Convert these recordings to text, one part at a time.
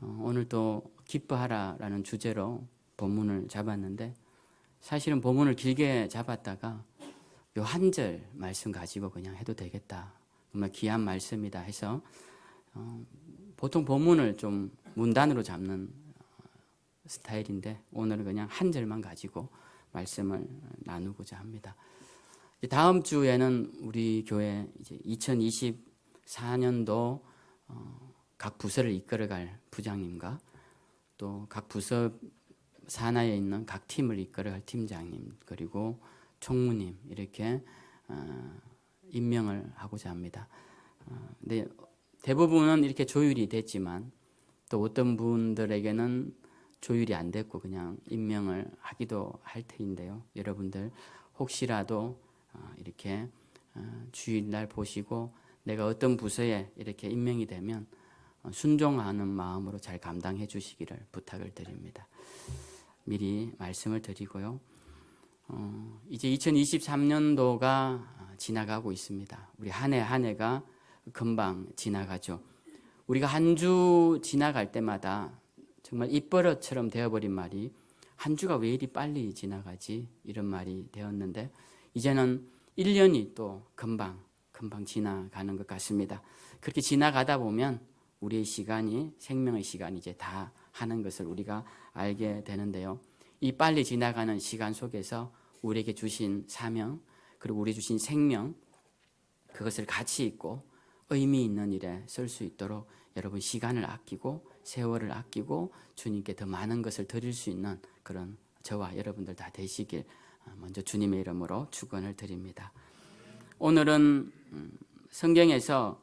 오늘 또 기뻐하라라는 주제로 본문을 잡았는데, 사실은 본문을 길게 잡았다가 요 한 절 말씀 가지고 그냥 해도 되겠다, 정말 귀한 말씀이다 해서 보통 본문을 좀 문단으로 잡는 스타일인데, 오늘은 그냥 한 절만 가지고 말씀을 나누고자 합니다. 다음 주에는 우리 교회 이제 2024년도 각 부서를 이끌어갈 부장님과 또 각 부서 산하에 있는 각 팀을 이끌어갈 팀장님, 그리고 총무님, 이렇게 임명을 하고자 합니다. 근데 대부분은 이렇게 조율이 됐지만 또 어떤 분들에게는 조율이 안 됐고 그냥 임명을 하기도 할 터인데요. 여러분들 혹시라도 이렇게 주일날 보시고 내가 어떤 부서에 이렇게 임명이 되면 순종하는 마음으로 잘 감당해 주시기를 부탁을 드립니다. 미리 말씀을 드리고요. 이제 2023년도가 지나가고 있습니다. 우리 한 해 한 해가 금방 지나가죠. 우리가 한 주 지나갈 때마다 정말 입버릇처럼 되어버린 말이, 한 주가 왜 이리 빨리 지나가지? 이런 말이 되었는데, 이제는 1년이 또 금방 지나가는 것 같습니다. 그렇게 지나가다 보면 우리의 시간이, 생명의 시간이 이제 다 하는 것을 우리가 알게 되는데요. 이 빨리 지나가는 시간 속에서 우리에게 주신 사명, 그리고 우리 주신 생명, 그것을 가치 있고 의미 있는 일에 쓸 수 있도록 여러분 시간을 아끼고 세월을 아끼고 주님께 더 많은 것을 드릴 수 있는 그런 저와 여러분들 다 되시길 먼저 주님의 이름으로 축원을 드립니다. 오늘은 성경에서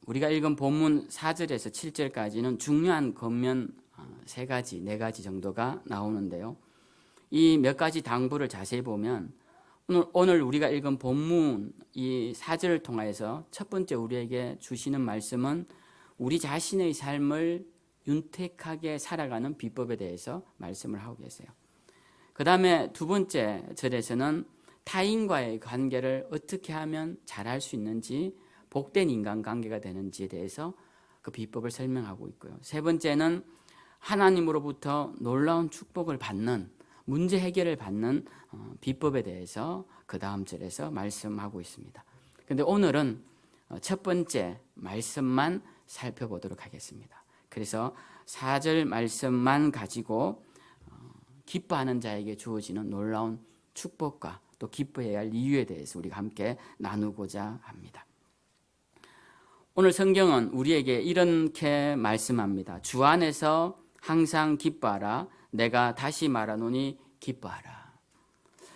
우리가 읽은 본문 4절에서 7절까지는 중요한 겉면 네 가지 정도가 나오는데요. 이 몇 가지 당부를 자세히 보면 오늘 우리가 읽은 본문 이 4절을 통해서 첫 번째 우리에게 주시는 말씀은 우리 자신의 삶을 윤택하게 살아가는 비법에 대해서 말씀을 하고 계세요. 그 다음에 두 번째 절에서는 타인과의 관계를 어떻게 하면 잘할 수 있는지, 복된 인간관계가 되는지에 대해서 그 비법을 설명하고 있고요. 세 번째는 하나님으로부터 놀라운 축복을 받는, 문제 해결을 받는 비법에 대해서 그 다음 절에서 말씀하고 있습니다. 그런데 오늘은 첫 번째 말씀만 살펴보도록 하겠습니다. 그래서 4절 말씀만 가지고 기뻐하는 자에게 주어지는 놀라운 축복과 또 기뻐해야 할 이유에 대해서 우리가 함께 나누고자 합니다. 오늘 성경은 우리에게 이렇게 말씀합니다. 주 안에서 항상 기뻐하라. 내가 다시 말하노니 기뻐하라.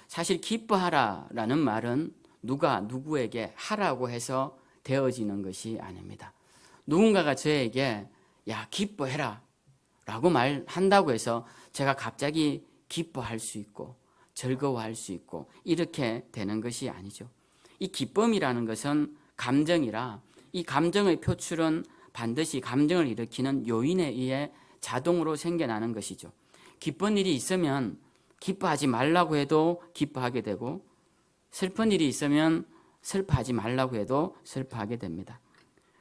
사실 기뻐하라라는 말은 누가 누구에게 하라고 해서 되어지는 것이 아닙니다. 누군가가 저에게 야 기뻐해라 라고 말한다고 해서 제가 갑자기 기뻐할 수 있고 즐거워할 수 있고 이렇게 되는 것이 아니죠. 이 기쁨이라는 것은 감정이라 이 감정의 표출은 반드시 감정을 일으키는 요인에 의해 자동으로 생겨나는 것이죠. 기쁜 일이 있으면 기뻐하지 말라고 해도 기뻐하게 되고, 슬픈 일이 있으면 슬퍼하지 말라고 해도 슬퍼하게 됩니다.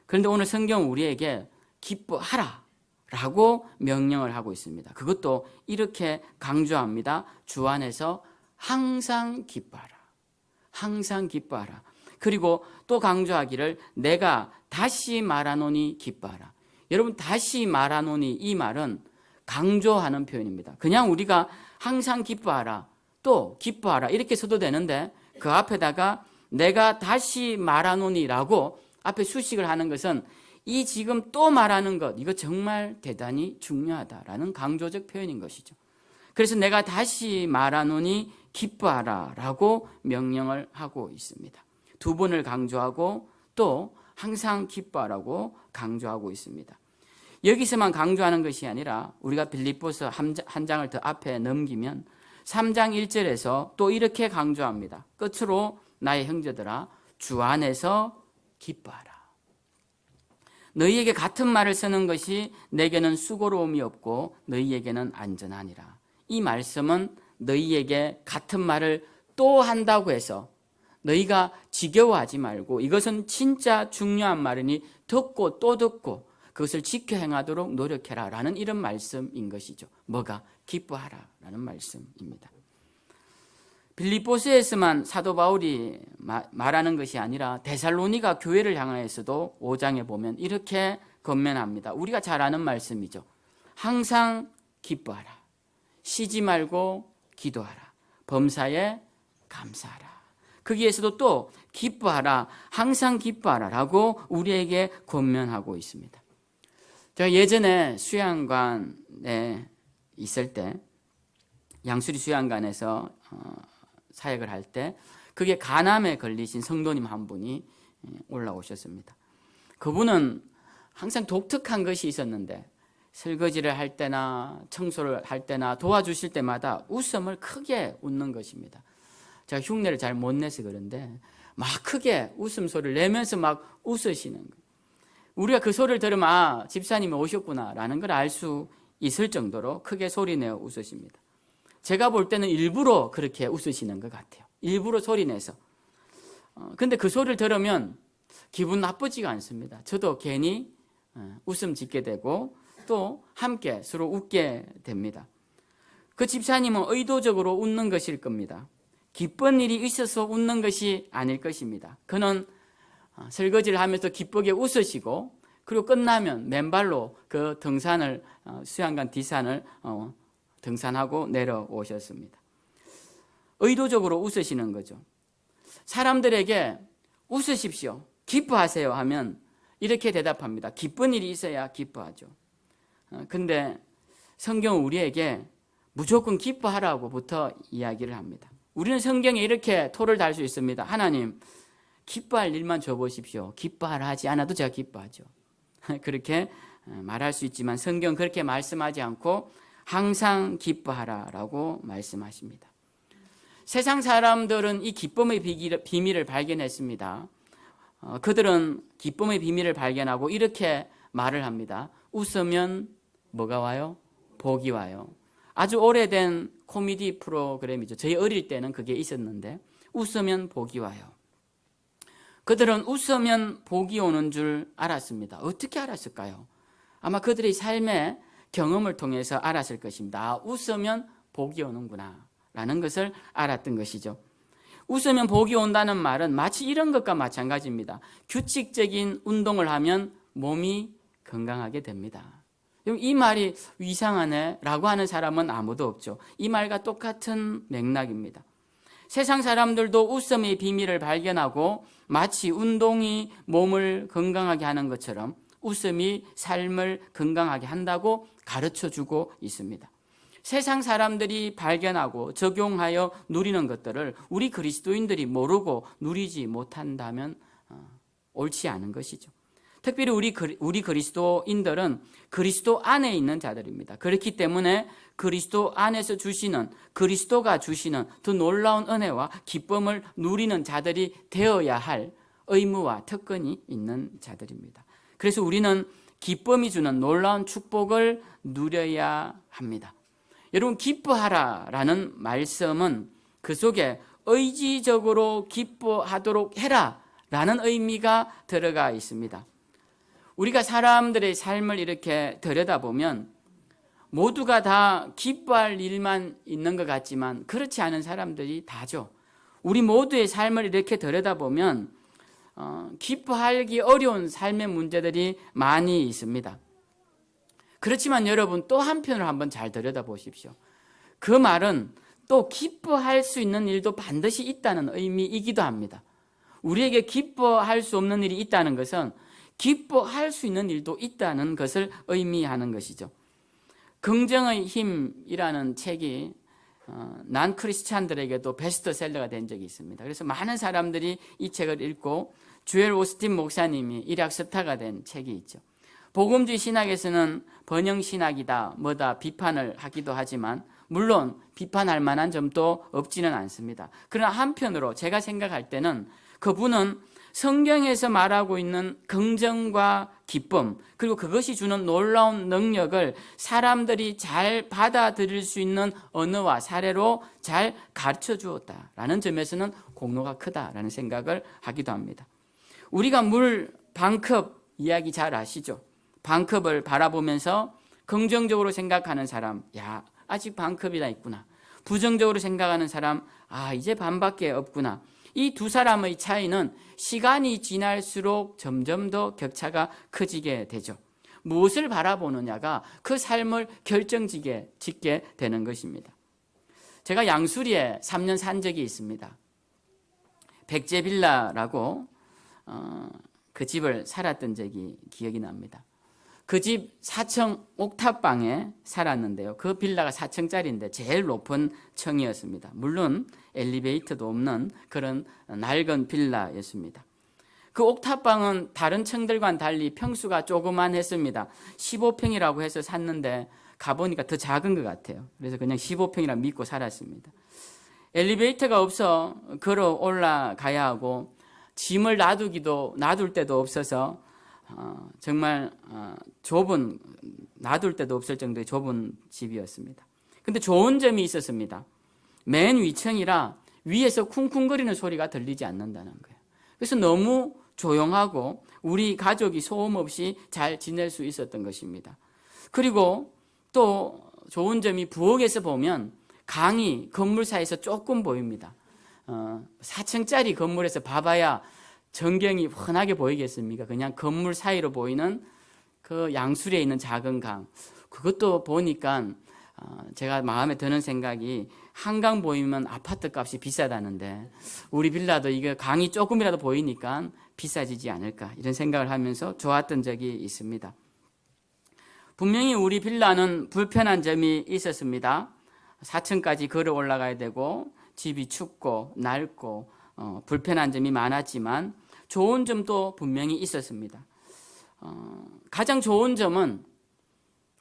그런데 오늘 성경은 우리에게 기뻐하라 라고 명령을 하고 있습니다. 그것도 이렇게 강조합니다. 주 안에서 항상 기뻐하라. 항상 기뻐하라. 그리고 또 강조하기를 내가 다시 말하노니 기뻐하라. 여러분, 다시 말하노니 이 말은 강조하는 표현입니다. 그냥 우리가 항상 기뻐하라, 또 기뻐하라 이렇게 써도 되는데 그 앞에다가 내가 다시 말하노니라고 앞에 수식을 하는 것은 이 지금 또 말하는 것, 이거 정말 대단히 중요하다라는 강조적 표현인 것이죠. 그래서 내가 다시 말하노니 기뻐하라 라고 명령을 하고 있습니다. 두 번을 강조하고 또 항상 기뻐하라고 강조하고 있습니다. 여기서만 강조하는 것이 아니라 우리가 빌립보서 한 장을 더 앞에 넘기면 3장 1절에서 또 이렇게 강조합니다. 끝으로 나의 형제들아 주 안에서 기뻐하라. 너희에게 같은 말을 쓰는 것이 내게는 수고로움이 없고 너희에게는 안전하니라. 이 말씀은 너희에게 같은 말을 또 한다고 해서 너희가 지겨워하지 말고, 이것은 진짜 중요한 말이니 듣고 또 듣고 그것을 지켜 행하도록 노력해라 라는 이런 말씀인 것이죠. 뭐가? 기뻐하라 라는 말씀입니다. 빌립보서에서만 사도 바울이 말하는 것이 아니라 데살로니가 교회를 향하여서도 5장에 보면 이렇게 권면합니다. 우리가 잘 아는 말씀이죠. 항상 기뻐하라. 쉬지 말고 기도하라. 범사에 감사하라. 거기에서도 또 기뻐하라. 항상 기뻐하라 라고 우리에게 권면하고 있습니다. 제가 예전에 수양관에 있을 때 양수리 수양관에서 사역을 할 때 그게 간암에 걸리신 성도님 한 분이 올라오셨습니다. 그분은 항상 독특한 것이 있었는데 설거지를 할 때나 청소를 할 때나 도와주실 때마다 웃음을 크게 웃는 것입니다. 제가 흉내를 잘 못 내서 그런데 막 크게 웃음소리를 내면서 막 웃으시는 거예요. 우리가 그 소리를 들으면 아, 집사님이 오셨구나 라는 걸 알 수 있을 정도로 크게 소리내어 웃으십니다. 제가 볼 때는 일부러 그렇게 웃으시는 것 같아요. 일부러 소리내서. 근데 그 소리를 들으면 기분 나쁘지가 않습니다. 저도 괜히 웃음 짓게 되고 또 함께 서로 웃게 됩니다. 그 집사님은 의도적으로 웃는 것일 겁니다. 기쁜 일이 있어서 웃는 것이 아닐 것입니다. 그는 설거지를 하면서 기쁘게 웃으시고 그리고 끝나면 맨발로 그 등산을 수양관 뒷산을 등산하고 내려오셨습니다. 의도적으로 웃으시는 거죠. 사람들에게 웃으십시오, 기뻐하세요 하면 이렇게 대답합니다. 기쁜 일이 있어야 기뻐하죠. 근데 성경은 우리에게 무조건 기뻐하라고부터 이야기를 합니다. 우리는 성경에 이렇게 토를 달 수 있습니다. 하나님, 기뻐할 일만 줘보십시오. 기뻐하라 하지 않아도 제가 기뻐하죠. 그렇게 말할 수 있지만 성경은 그렇게 말씀하지 않고 항상 기뻐하라라고 말씀하십니다. 세상 사람들은 이 기쁨의 비밀을 발견했습니다. 그들은 기쁨의 비밀을 발견하고 이렇게 말을 합니다. 웃으면 뭐가 와요? 복이 와요. 아주 오래된 코미디 프로그램이죠. 저희 어릴 때는 그게 있었는데 웃으면 복이 와요. 그들은 웃으면 복이 오는 줄 알았습니다. 어떻게 알았을까요? 아마 그들의 삶의 경험을 통해서 알았을 것입니다. 아, 웃으면 복이 오는구나 라는 것을 알았던 것이죠. 웃으면 복이 온다는 말은 마치 이런 것과 마찬가지입니다. 규칙적인 운동을 하면 몸이 건강하게 됩니다. 이 말이 이상하네 라고 하는 사람은 아무도 없죠. 이 말과 똑같은 맥락입니다. 세상 사람들도 웃음의 비밀을 발견하고 마치 운동이 몸을 건강하게 하는 것처럼 웃음이 삶을 건강하게 한다고 가르쳐주고 있습니다. 세상 사람들이 발견하고 적용하여 누리는 것들을 우리 그리스도인들이 모르고 누리지 못한다면 옳지 않은 것이죠. 특별히 우리 그리스도인들은 그리스도 안에 있는 자들입니다. 그렇기 때문에 그리스도 안에서 주시는, 그리스도가 주시는 더 놀라운 은혜와 기쁨을 누리는 자들이 되어야 할 의무와 특권이 있는 자들입니다. 그래서 우리는 기쁨이 주는 놀라운 축복을 누려야 합니다. 여러분, 기뻐하라라는 말씀은 그 속에 의지적으로 기뻐하도록 해라라는 의미가 들어가 있습니다. 우리가 사람들의 삶을 이렇게 들여다보면 모두가 다 기뻐할 일만 있는 것 같지만 그렇지 않은 사람들이 다죠. 우리 모두의 삶을 이렇게 들여다보면 기뻐하기 어려운 삶의 문제들이 많이 있습니다. 그렇지만 여러분, 또 한편으로 한번 잘 들여다보십시오. 그 말은 또 기뻐할 수 있는 일도 반드시 있다는 의미이기도 합니다. 우리에게 기뻐할 수 없는 일이 있다는 것은 기뻐할 수 있는 일도 있다는 것을 의미하는 것이죠. 긍정의 힘이라는 책이 난 크리스찬들에게도 베스트셀러가 된 적이 있습니다. 그래서 많은 사람들이 이 책을 읽고 주엘 오스틴 목사님이 일약 스타가 된 책이 있죠. 복음주의 신학에서는 번영신학이다 뭐다 비판을 하기도 하지만 물론 비판할 만한 점도 없지는 않습니다. 그러나 한편으로 제가 생각할 때는 그분은 성경에서 말하고 있는 긍정과 기쁨, 그리고 그것이 주는 놀라운 능력을 사람들이 잘 받아들일 수 있는 언어와 사례로 잘 가르쳐 주었다라는 점에서는 공로가 크다라는 생각을 하기도 합니다. 우리가 물 반컵 이야기 잘 아시죠? 반컵을 바라보면서 긍정적으로 생각하는 사람, 야, 아직 반컵이나 있구나. 부정적으로 생각하는 사람, 아, 이제 반밖에 없구나. 이 두 사람의 차이는 시간이 지날수록 점점 더 격차가 커지게 되죠. 무엇을 바라보느냐가 그 삶을 결정짓게 되는 것입니다. 제가 양수리에 3년 산 적이 있습니다. 백제빌라라고 그 집을 살았던 적이 기억이 납니다. 그 집 4층 옥탑방에 살았는데요. 그 빌라가 4층짜리인데 제일 높은 층이었습니다. 물론 엘리베이터도 없는 그런 낡은 빌라였습니다. 그 옥탑방은 다른 층들과는 달리 평수가 조그만했습니다. 15평이라고 해서 샀는데 가보니까 더 작은 것 같아요. 그래서 그냥 15평이라 믿고 살았습니다. 엘리베이터가 없어 걸어 올라가야 하고 짐을 놔둘 데도 없어서 정말 좁은, 놔둘 데도 없을 정도의 좁은 집이었습니다. 근데 좋은 점이 있었습니다. 맨 위층이라 위에서 쿵쿵거리는 소리가 들리지 않는다는 거예요. 그래서 너무 조용하고 우리 가족이 소음 없이 잘 지낼 수 있었던 것입니다. 그리고 또 좋은 점이 부엌에서 보면 강이 건물 사이에서 조금 보입니다. 4층짜리 건물에서 봐봐야 전경이 훤하게 보이겠습니까? 그냥 건물 사이로 보이는 그 양수리에 있는 작은 강. 그것도 보니까 제가 마음에 드는 생각이 한강 보이면 아파트 값이 비싸다는데 우리 빌라도 이게 강이 조금이라도 보이니까 비싸지지 않을까 이런 생각을 하면서 좋았던 적이 있습니다. 분명히 우리 빌라는 불편한 점이 있었습니다. 4층까지 걸어 올라가야 되고 집이 춥고 낡고 불편한 점이 많았지만 좋은 점도 분명히 있었습니다. 가장 좋은 점은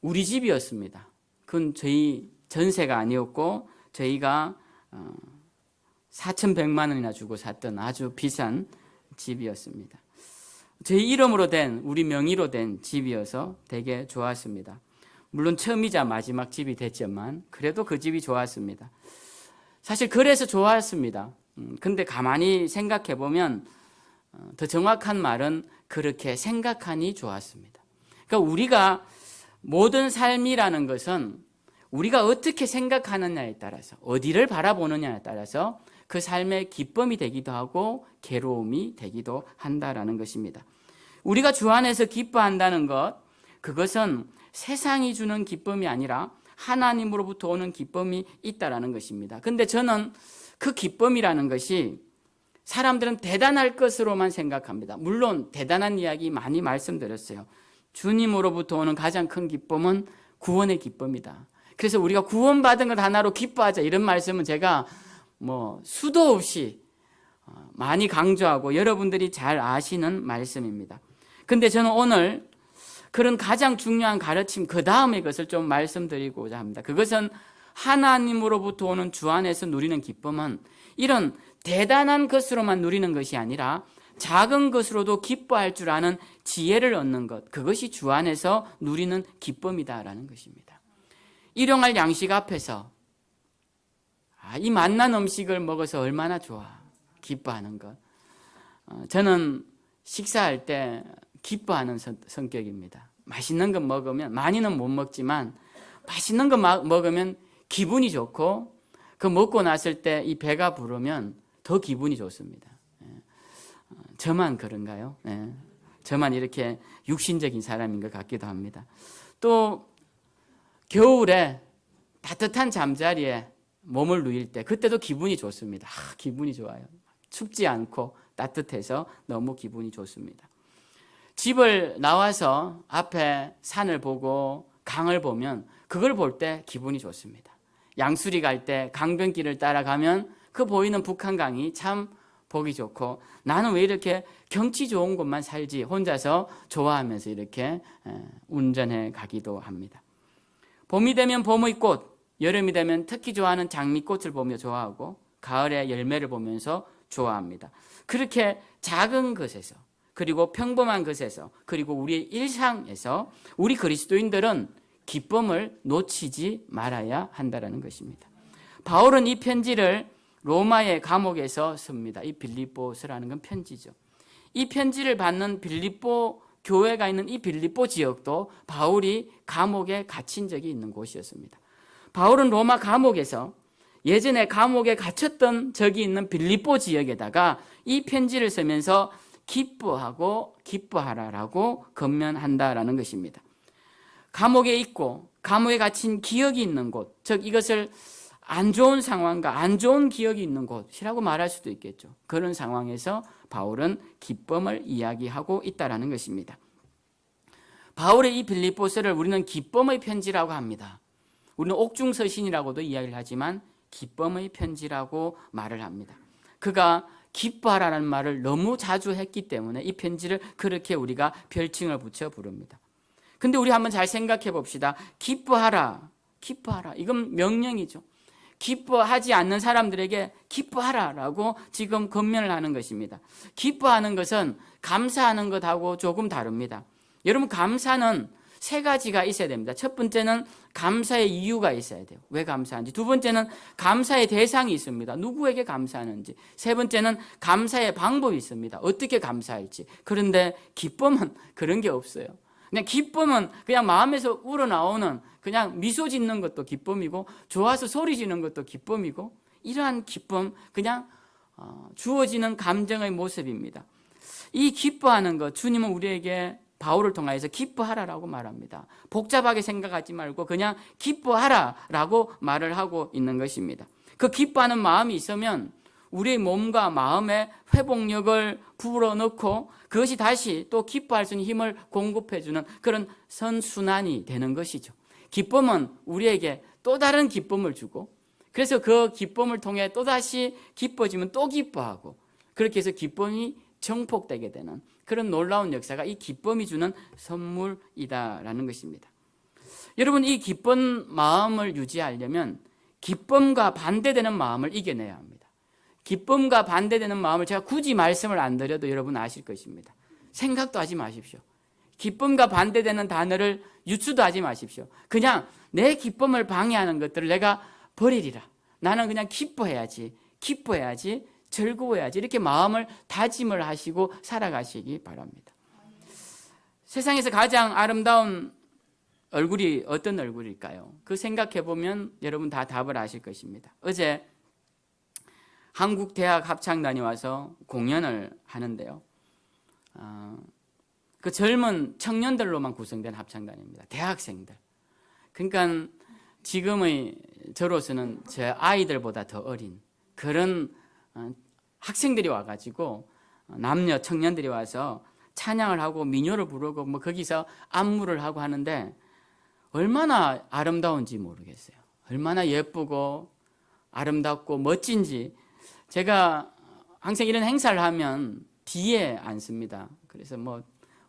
우리 집이었습니다. 그건 저희 전세가 아니었고 저희가 4,100만 원이나 주고 샀던 아주 비싼 집이었습니다. 저희 이름으로 된, 우리 명의로 된 집이어서 되게 좋았습니다. 물론 처음이자 마지막 집이 됐지만 그래도 그 집이 좋았습니다. 사실 그래서 좋았습니다. 근데 가만히 생각해 보면 더 정확한 말은 그렇게 생각하니 좋았습니다. 그러니까 우리가 모든 삶이라는 것은 우리가 어떻게 생각하느냐에 따라서 어디를 바라보느냐에 따라서 그 삶의 기쁨이 되기도 하고 괴로움이 되기도 한다라는 것입니다. 우리가 주 안에서 기뻐한다는 것, 그것은 세상이 주는 기쁨이 아니라 하나님으로부터 오는 기쁨이 있다라는 것입니다. 근데 저는 그 기쁨이라는 것이 사람들은 대단할 것으로만 생각합니다. 물론 대단한 이야기 많이 말씀드렸어요. 주님으로부터 오는 가장 큰 기쁨은 구원의 기쁨이다. 그래서 우리가 구원받은 것 하나로 기뻐하자 이런 말씀은 제가 수도 없이 많이 강조하고 여러분들이 잘 아시는 말씀입니다. 근데 저는 오늘 그런 가장 중요한 가르침 그 다음의 것을 좀 말씀드리고자 합니다. 그것은 하나님으로부터 오는 주 안에서 누리는 기쁨은 이런 대단한 것으로만 누리는 것이 아니라 작은 것으로도 기뻐할 줄 아는 지혜를 얻는 것, 그것이 주 안에서 누리는 기쁨이다라는 것입니다. 일용할 양식 앞에서 이 맛난 음식을 먹어서 얼마나 좋아, 기뻐하는 것. 저는 식사할 때 기뻐하는 성격입니다. 맛있는 거 먹으면, 많이는 못 먹지만 맛있는 거 먹으면 기분이 좋고 그 먹고 났을 때 이 배가 부르면 더 기분이 좋습니다. 저만 그런가요? 저만 이렇게 육신적인 사람인 것 같기도 합니다. 또 겨울에 따뜻한 잠자리에 몸을 누일 때 그때도 기분이 좋습니다. 기분이 좋아요. 춥지 않고 따뜻해서 너무 기분이 좋습니다. 집을 나와서 앞에 산을 보고 강을 보면 그걸 볼 때 기분이 좋습니다. 양수리 갈 때 강변길을 따라가면 그 보이는 북한강이 참 보기 좋고 나는 왜 이렇게 경치 좋은 곳만 살지 혼자서 좋아하면서 이렇게 운전해 가기도 합니다. 봄이 되면 봄의 꽃, 여름이 되면 특히 좋아하는 장미꽃을 보며 좋아하고 가을에 열매를 보면서 좋아합니다. 그렇게 작은 것에서 그리고 평범한 것에서 그리고 우리의 일상에서 우리 그리스도인들은 기쁨을 놓치지 말아야 한다는 것입니다. 바울은 이 편지를 로마의 감옥에서 씁니다. 이 빌립보서라는 건 편지죠. 이 편지를 받는 빌립보 교회가 있는 이 빌립보 지역도 바울이 감옥에 갇힌 적이 있는 곳이었습니다. 바울은 로마 감옥에서 예전에 감옥에 갇혔던 적이 있는 빌립보 지역에다가 이 편지를 쓰면서 기뻐하고 기뻐하라라고 권면한다라는 것입니다. 감옥에 있고 감옥에 갇힌 기억이 있는 곳, 즉 이것을 안 좋은 상황과 안 좋은 기억이 있는 곳이라고 말할 수도 있겠죠. 그런 상황에서 바울은 기쁨을 이야기하고 있다라는 것입니다. 바울의 이 빌립보서를 우리는 기쁨의 편지라고 합니다. 우리는 옥중서신이라고도 이야기를 하지만 기쁨의 편지라고 말을 합니다. 그가 기뻐하라는 말을 너무 자주 했기 때문에 이 편지를 그렇게 우리가 별칭을 붙여 부릅니다. 근데 우리 한번 잘 생각해 봅시다. 기뻐하라, 기뻐하라. 이건 명령이죠. 기뻐하지 않는 사람들에게 기뻐하라라고 지금 권면을 하는 것입니다. 기뻐하는 것은 감사하는 것하고 조금 다릅니다. 여러분, 감사는 세 가지가 있어야 됩니다. 첫 번째는 감사의 이유가 있어야 돼요. 왜 감사한지. 두 번째는 감사의 대상이 있습니다. 누구에게 감사하는지. 세 번째는 감사의 방법이 있습니다. 어떻게 감사할지. 그런데 기쁨은 그런 게 없어요. 그냥 기쁨은 그냥 마음에서 우러나오는 그냥 미소 짓는 것도 기쁨이고 좋아서 소리 지는 것도 기쁨이고 이러한 기쁨, 그냥 주어지는 감정의 모습입니다. 이 기뻐하는 것, 주님은 우리에게 바울을 통해서 기뻐하라라고 말합니다. 복잡하게 생각하지 말고 그냥 기뻐하라라고 말을 하고 있는 것입니다. 그 기뻐하는 마음이 있으면 우리의 몸과 마음의 회복력을 불어넣고 그것이 다시 또 기뻐할 수 있는 힘을 공급해주는 그런 선순환이 되는 것이죠. 기쁨은 우리에게 또 다른 기쁨을 주고 그래서 그 기쁨을 통해 또다시 기뻐지면 또 기뻐하고 그렇게 해서 기쁨이 정폭되게 되는 그런 놀라운 역사가 이 기쁨이 주는 선물이다라는 것입니다. 여러분, 이 기쁜 마음을 유지하려면 기쁨과 반대되는 마음을 이겨내야 합니다. 기쁨과 반대되는 마음을 제가 굳이 말씀을 안 드려도 여러분 아실 것입니다. 생각도 하지 마십시오. 기쁨과 반대되는 단어를 유추도 하지 마십시오. 그냥 내 기쁨을 방해하는 것들을 내가 버리리라. 나는 그냥 기뻐해야지, 즐거워야지 이렇게 마음을 다짐을 하시고 살아가시기 바랍니다. 세상에서 가장 아름다운 얼굴이 어떤 얼굴일까요? 그 생각해 보면 여러분 다 답을 아실 것입니다. 어제 한국대학 합창단이 와서 공연을 하는데요. 그 젊은 청년들로만 구성된 합창단입니다. 대학생들. 그러니까 지금의 저로서는 제 아이들보다 더 어린 그런 학생들이 와가지고 남녀 청년들이 와서 찬양을 하고 민요를 부르고 뭐 거기서 안무를 하고 하는데 얼마나 아름다운지 모르겠어요. 얼마나 예쁘고 아름답고 멋진지. 제가 항상 이런 행사를 하면 뒤에 앉습니다. 그래서 뭐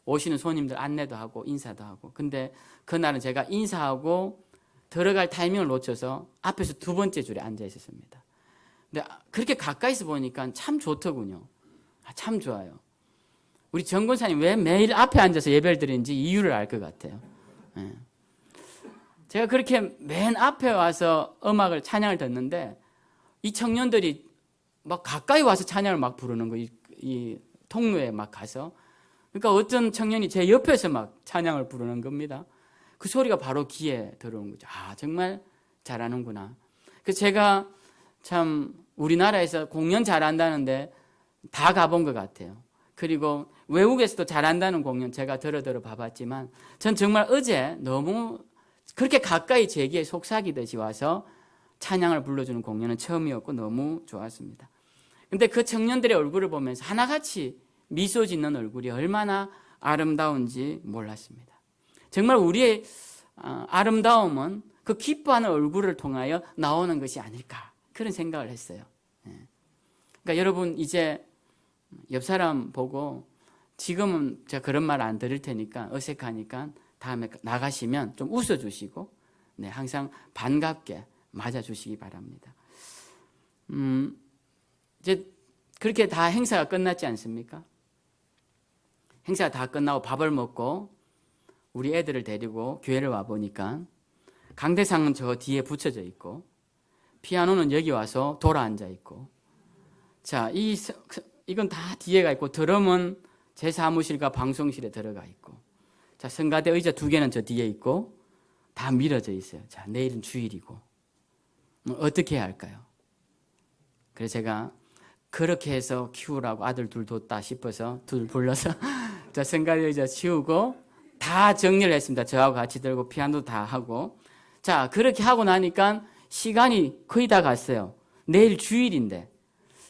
오시는 손님들 안내도 하고 인사도 하고. 근데 그날은 제가 인사하고 들어갈 타이밍을 놓쳐서 앞에서 두 번째 줄에 앉아 있었습니다. 근데 그렇게 가까이서 보니까 참 좋더군요. 참 좋아요. 우리 정 권사님 왜 매일 앞에 앉아서 예배를 드리는지 이유를 알 것 같아요. 네. 제가 그렇게 맨 앞에 와서 음악을 찬양을 듣는데 이 청년들이 막 가까이 와서 찬양을 막 부르는 거, 이 통로에 막 가서. 그러니까 어떤 청년이 제 옆에서 막 찬양을 부르는 겁니다. 그 소리가 바로 귀에 들어오는 거죠. 아, 정말 잘하는구나. 그래서 제가 참 우리나라에서 공연 잘한다는데 다 가본 것 같아요. 그리고 외국에서도 잘한다는 공연 제가 들어 봐봤지만 전 정말 어제 너무 그렇게 가까이 제 귀에 속삭이듯이 와서 찬양을 불러주는 공연은 처음이었고 너무 좋았습니다. 근데 그 청년들의 얼굴을 보면서 하나같이 미소 짓는 얼굴이 얼마나 아름다운지 몰랐습니다. 정말 우리의 아름다움은 그 기뻐하는 얼굴을 통하여 나오는 것이 아닐까 그런 생각을 했어요. 그러니까 여러분 이제 옆 사람 보고 지금은 제가 그런 말 안 드릴 테니까 어색하니까 다음에 나가시면 좀 웃어주시고 네, 항상 반갑게 맞아주시기 바랍니다. 이제 그렇게 다 행사가 끝났지 않습니까? 행사가 다 끝나고 밥을 먹고 우리 애들을 데리고 교회를 와보니까 강대상은 저 뒤에 붙여져 있고 피아노는 여기 와서 돌아 앉아 있고 자, 이건 다 뒤에가 있고 드럼은 제 사무실과 방송실에 들어가 있고, 자, 성가대 의자 2개는 저 뒤에 있고 다 밀어져 있어요. 자, 내일은 주일이고 어떻게 해야 할까요? 그래서 제가 그렇게 해서 키우라고 아들 둘 뒀다 싶어서 둘 불러서 자, 성가대 의자 치우고 다 정리를 했습니다. 저하고 같이 들고 피아노 다 하고. 자, 그렇게 하고 나니까 시간이 거의 다 갔어요. 내일 주일인데,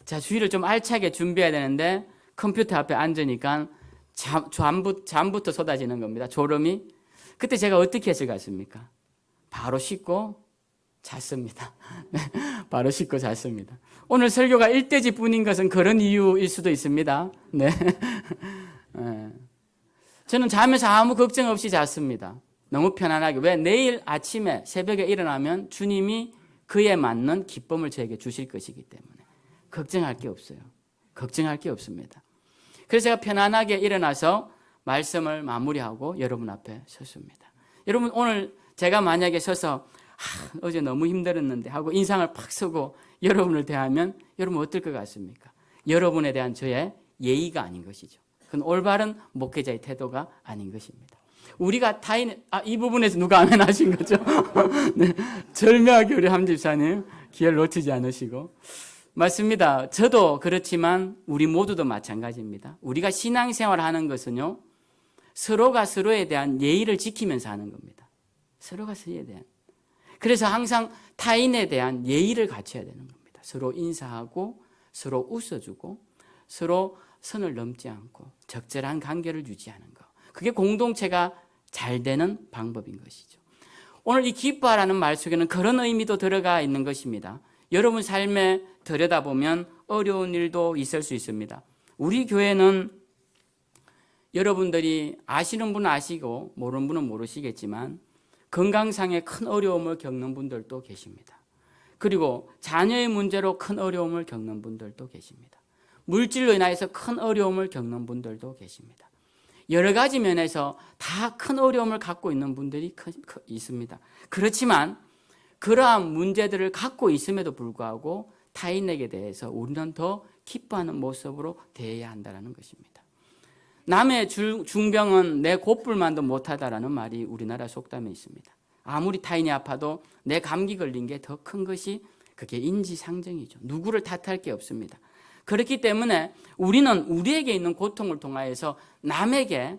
자, 주일을 좀 알차게 준비해야 되는데 컴퓨터 앞에 앉으니까 잠부터 쏟아지는 겁니다. 졸음이. 그때 제가 어떻게 했을 것 같습니까? 바로 씻고 잤습니다. 네, 바로 씻고 잤습니다. 오늘 설교가 1대지 뿐인 것은 그런 이유일 수도 있습니다. 네. 저는 자면서 아무 걱정 없이 잤습니다. 너무 편안하게. 왜? 내일 아침에 새벽에 일어나면 주님이 그에 맞는 기쁨을 저에게 주실 것이기 때문에 걱정할 게 없어요. 걱정할 게 없습니다. 그래서 제가 편안하게 일어나서 말씀을 마무리하고 여러분 앞에 섰습니다. 여러분, 오늘 제가 만약에 서서 어제 너무 힘들었는데 하고 인상을 팍 쓰고 여러분을 대하면 여러분 어떨 것 같습니까? 여러분에 대한 저의 예의가 아닌 것이죠. 그건 올바른 목회자의 태도가 아닌 것입니다. 우리가 이 부분에서 누가 아멘 하신 거죠? 네, 절묘하게 우리 함 집사님 기회를 놓치지 않으시고. 맞습니다. 저도 그렇지만 우리 모두도 마찬가지입니다. 우리가 신앙생활을 하는 것은요, 서로가 서로에 대한 예의를 지키면서 하는 겁니다. 서로가 서로에 대한. 그래서 항상 타인에 대한 예의를 갖춰야 되는 겁니다. 서로 인사하고 서로 웃어주고 서로 선을 넘지 않고 적절한 관계를 유지하는 것. 그게 공동체가 잘 되는 방법인 것이죠. 오늘 이 기뻐하라는 말 속에는 그런 의미도 들어가 있는 것입니다. 여러분 삶에 들여다보면 어려운 일도 있을 수 있습니다. 우리 교회는 여러분들이 아시는 분은 아시고 모르는 분은 모르시겠지만 건강상의 큰 어려움을 겪는 분들도 계십니다. 그리고 자녀의 문제로 큰 어려움을 겪는 분들도 계십니다. 물질로 인하여서 큰 어려움을 겪는 분들도 계십니다. 여러 가지 면에서 다 큰 어려움을 갖고 있는 분들이 있습니다. 그렇지만 그러한 문제들을 갖고 있음에도 불구하고 타인에게 대해서 우리는 더 기뻐하는 모습으로 대해야 한다는 것입니다. 남의 중병은 내 곧불만도 못하다라는 말이 우리나라 속담에 있습니다. 아무리 타인이 아파도 내 감기 걸린 게 더 큰 것이 그게 인지상정이죠. 누구를 탓할 게 없습니다. 그렇기 때문에 우리는 우리에게 있는 고통을 통하여서 남에게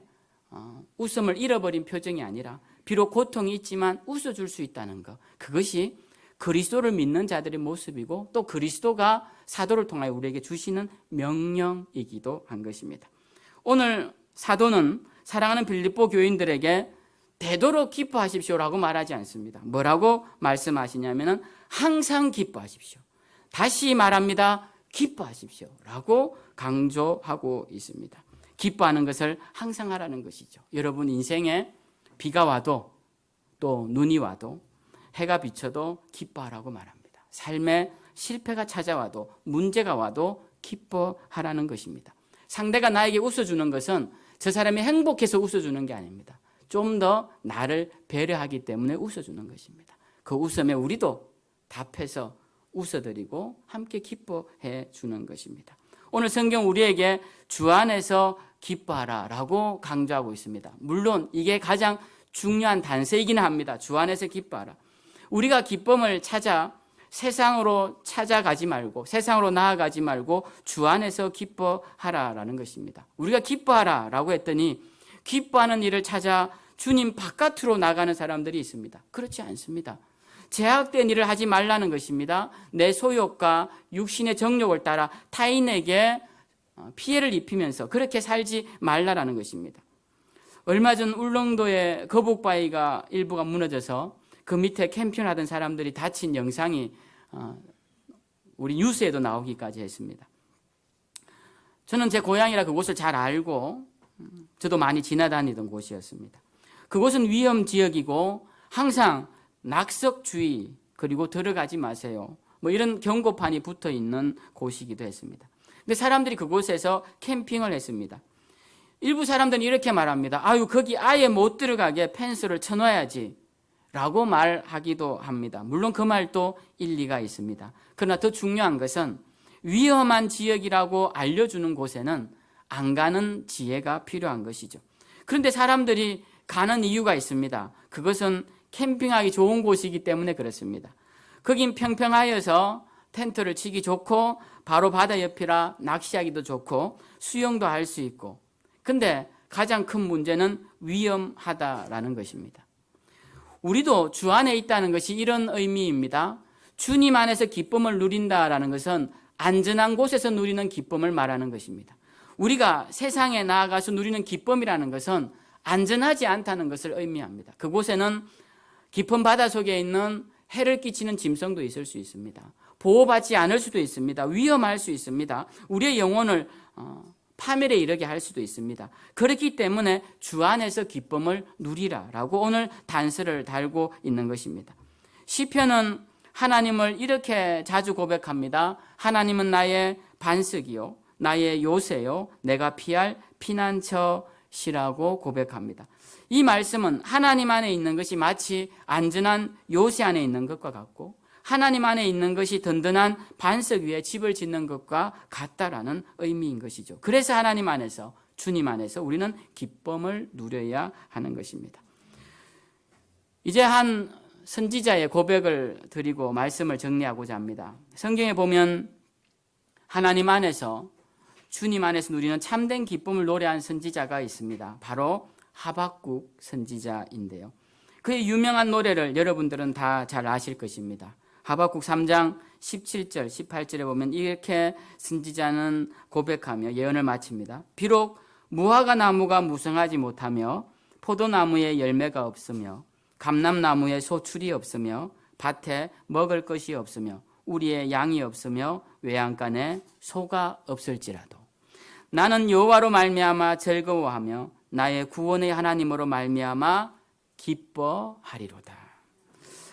웃음을 잃어버린 표정이 아니라 비록 고통이 있지만 웃어줄 수 있다는 것, 그것이 그리스도를 믿는 자들의 모습이고 또 그리스도가 사도를 통하여 우리에게 주시는 명령이기도 한 것입니다. 오늘 사도는 사랑하는 빌립보 교인들에게 되도록 기뻐하십시오라고 말하지 않습니다. 뭐라고 말씀하시냐면은 항상 기뻐하십시오. 다시 말합니다. 기뻐하십시오라고 강조하고 있습니다. 기뻐하는 것을 항상 하라는 것이죠. 여러분 인생에 비가 와도 또 눈이 와도 해가 비쳐도 기뻐하라고 말합니다. 삶에 실패가 찾아와도 문제가 와도 기뻐하라는 것입니다. 상대가 나에게 웃어주는 것은 저 사람이 행복해서 웃어주는 게 아닙니다. 좀 더 나를 배려하기 때문에 웃어주는 것입니다. 그 웃음에 우리도 답해서 웃어드리고 함께 기뻐해 주는 것입니다. 오늘 성경 우리에게 주 안에서 기뻐하라라고 강조하고 있습니다. 물론 이게 가장 중요한 단서이긴 합니다. 주 안에서 기뻐하라. 우리가 기쁨을 찾아 세상으로 찾아가지 말고 세상으로 나아가지 말고 주 안에서 기뻐하라라는 것입니다. 우리가 기뻐하라라고 했더니 기뻐하는 일을 찾아 주님 바깥으로 나가는 사람들이 있습니다. 그렇지 않습니다. 제약된 일을 하지 말라는 것입니다. 내 소욕과 육신의 정욕을 따라 타인에게 피해를 입히면서 그렇게 살지 말라라는 것입니다. 얼마 전 울릉도의 거북바위가 일부가 무너져서 그 밑에 캠핑하던 사람들이 다친 영상이 우리 뉴스에도 나오기까지 했습니다. 저는 제 고향이라 그곳을 잘 알고 저도 많이 지나다니던 곳이었습니다. 그곳은 위험 지역이고 항상 낙석주의 그리고 들어가지 마세요. 뭐 이런 경고판이 붙어 있는 곳이기도 했습니다. 근데 사람들이 그곳에서 캠핑을 했습니다. 일부 사람들은 이렇게 말합니다. 아유, 거기 아예 못 들어가게 펜스를 쳐놔야지 라고 말하기도 합니다. 물론 그 말도 일리가 있습니다. 그러나 더 중요한 것은 위험한 지역이라고 알려주는 곳에는 안 가는 지혜가 필요한 것이죠. 그런데 사람들이 가는 이유가 있습니다. 그것은 캠핑하기 좋은 곳이기 때문에 그렇습니다. 거긴 평평하여서 텐트를 치기 좋고 바로 바다 옆이라 낚시하기도 좋고 수영도 할 수 있고, 근데 가장 큰 문제는 위험하다라는 것입니다. 우리도 주 안에 있다는 것이 이런 의미입니다. 주님 안에서 기쁨을 누린다라는 것은 안전한 곳에서 누리는 기쁨을 말하는 것입니다. 우리가 세상에 나아가서 누리는 기쁨이라는 것은 안전하지 않다는 것을 의미합니다. 그곳에는 깊은 바다 속에 있는 해를 끼치는 짐승도 있을 수 있습니다. 보호받지 않을 수도 있습니다. 위험할 수 있습니다. 우리의 영혼을 파멸에 이르게 할 수도 있습니다. 그렇기 때문에 주 안에서 기쁨을 누리라라고 오늘 단서를 달고 있는 것입니다. 시편은 하나님을 이렇게 자주 고백합니다. 하나님은 나의 반석이요, 나의 요새요, 내가 피할 피난처시라고 고백합니다. 이 말씀은 하나님 안에 있는 것이 마치 안전한 요새 안에 있는 것과 같고, 하나님 안에 있는 것이 든든한 반석 위에 집을 짓는 것과 같다라는 의미인 것이죠. 그래서 하나님 안에서, 주님 안에서 우리는 기쁨을 누려야 하는 것입니다. 이제 한 선지자의 고백을 드리고 말씀을 정리하고자 합니다. 성경에 보면 하나님 안에서, 주님 안에서 누리는 참된 기쁨을 노래한 선지자가 있습니다. 바로 하박국 선지자인데요. 그의 유명한 노래를 여러분들은 다 잘 아실 것입니다. 하박국 3장 17절, 18절에 보면 이렇게 선지자는 고백하며 예언을 마칩니다. 비록 무화과 나무가 무성하지 못하며 포도나무에 열매가 없으며 감람나무에 소출이 없으며 밭에 먹을 것이 없으며 우리의 양이 없으며 외양간에 소가 없을지라도 나는 여호와로 말미암아 즐거워하며 나의 구원의 하나님으로 말미암아 기뻐하리로다.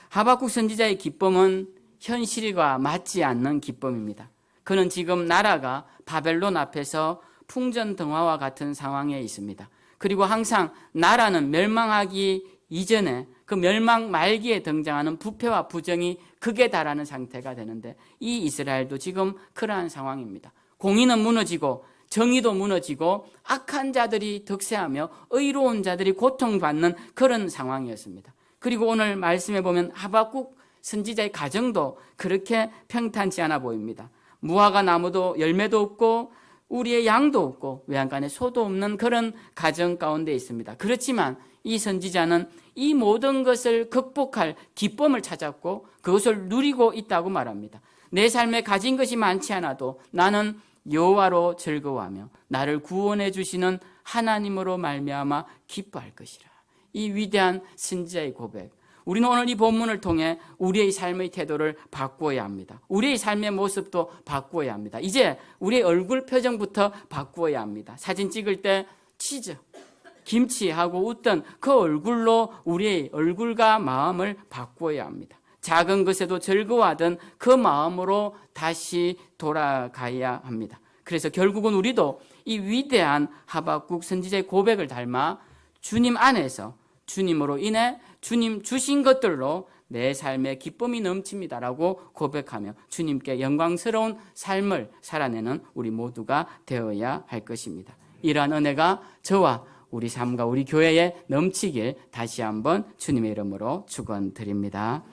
하박국 선지자의 기쁨은 현실과 맞지 않는 기쁨입니다. 그는 지금 나라가 바벨론 앞에서 풍전등화와 같은 상황에 있습니다. 그리고 항상 나라는 멸망하기 이전에 그 멸망 말기에 등장하는 부패와 부정이 극에 달하는 상태가 되는데, 이 이스라엘도 지금 그러한 상황입니다. 공의는 무너지고 정의도 무너지고 악한 자들이 득세하며 의로운 자들이 고통받는 그런 상황이었습니다. 그리고 오늘 말씀해 보면 하박국 선지자의 가정도 그렇게 평탄치 않아 보입니다. 무화과 나무도 열매도 없고 우리의 양도 없고 외양간에 소도 없는 그런 가정 가운데 있습니다. 그렇지만 이 선지자는 이 모든 것을 극복할 기쁨을 찾았고 그것을 누리고 있다고 말합니다. 내 삶에 가진 것이 많지 않아도 나는 여호와로 즐거워하며 나를 구원해 주시는 하나님으로 말미암아 기뻐할 것이라. 이 위대한 선지자의 고백, 우리는 오늘 이 본문을 통해 우리의 삶의 태도를 바꾸어야 합니다. 우리의 삶의 모습도 바꾸어야 합니다. 이제 우리의 얼굴 표정부터 바꾸어야 합니다. 사진 찍을 때 치즈, 김치하고 웃던 그 얼굴로 우리의 얼굴과 마음을 바꾸어야 합니다. 작은 것에도 즐거워하던 그 마음으로 다시 돌아가야 합니다. 그래서 결국은 우리도 이 위대한 하박국 선지자의 고백을 닮아 주님 안에서, 주님으로 인해 주님 주신 것들로 내 삶에 기쁨이 넘칩니다라고 고백하며 주님께 영광스러운 삶을 살아내는 우리 모두가 되어야 할 것입니다. 이러한 은혜가 저와 우리 삶과 우리 교회에 넘치길 다시 한번 주님의 이름으로 축원드립니다.